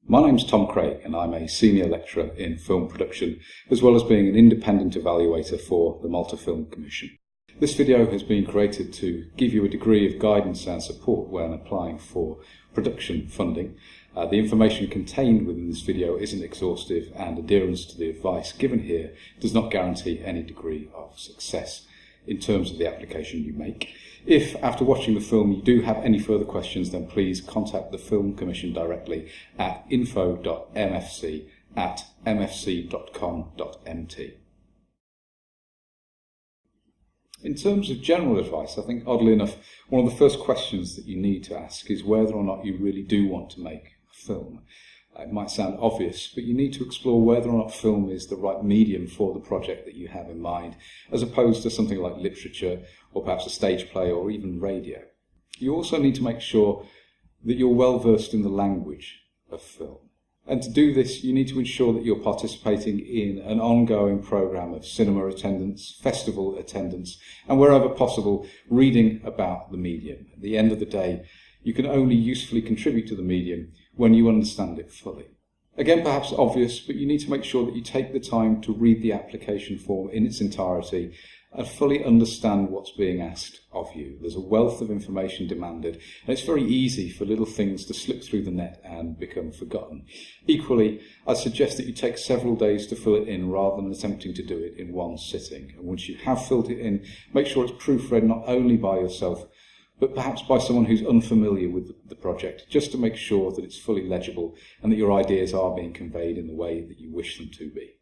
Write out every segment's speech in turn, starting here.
My name's Tom Craig and I'm a senior lecturer in film production as well as being an independent evaluator for the Malta Film Commission. This video has been created to give you a degree of guidance and support when applying for production funding. The information contained within this video isn't exhaustive and adherence to the advice given here does not guarantee any degree of success in terms of the application you make. If, after watching the film, you do have any further questions, then please contact the Film Commission directly at info.mfc@mfc.com.mt. In terms of general advice, I think, oddly enough, one of the first questions that you need to ask is whether or not you really do want to make a film. It might sound obvious, but you need to explore whether or not film is the right medium for the project that you have in mind, as opposed to something like literature, or perhaps a stage play, or even radio. You also need to make sure that you're well versed in the language of film. And to do this, you need to ensure that you're participating in an ongoing programme of cinema attendance, festival attendance, and wherever possible, reading about the medium. At the end of the day, you can only usefully contribute to the medium when you understand it fully. Again, perhaps obvious, but you need to make sure that you take the time to read the application form in its entirety and fully understand what's being asked of you. There's a wealth of information demanded, and it's very easy for little things to slip through the net and become forgotten. Equally, I'd suggest that you take several days to fill it in rather than attempting to do it in one sitting. And once you have filled it in, make sure it's proofread not only by yourself, but perhaps by someone who's unfamiliar with the project, just to make sure that it's fully legible and that your ideas are being conveyed in the way that you wish them to be.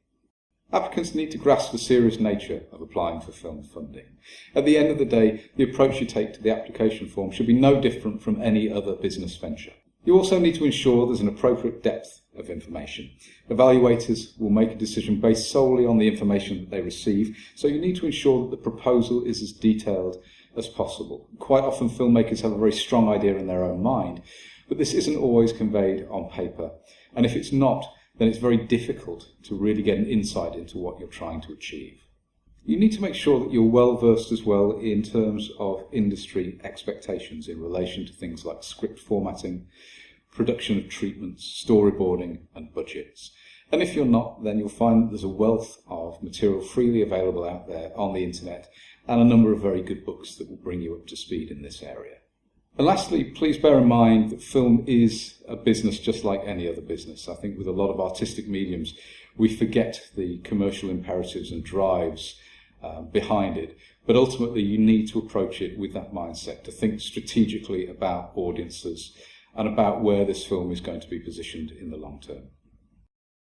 Applicants need to grasp the serious nature of applying for film funding. At the end of the day, the approach you take to the application form should be no different from any other business venture. You also need to ensure there's an appropriate depth of information. Evaluators will make a decision based solely on the information that they receive, so you need to ensure that the proposal is as detailed as possible. Quite often filmmakers have a very strong idea in their own mind, but this isn't always conveyed on paper, and if it's not, then it's very difficult to really get an insight into what you're trying to achieve. You need to make sure that you're well versed as well in terms of industry expectations in relation to things like script formatting, production of treatments, storyboarding and budgets. And if you're not, then you'll find that there's a wealth of material freely available out there on the internet and a number of very good books that will bring you up to speed in this area. And lastly, please bear in mind that film is a business just like any other business. I think with a lot of artistic mediums, we forget the commercial imperatives and drives behind it. But ultimately, you need to approach it with that mindset, to think strategically about audiences and about where this film is going to be positioned in the long term.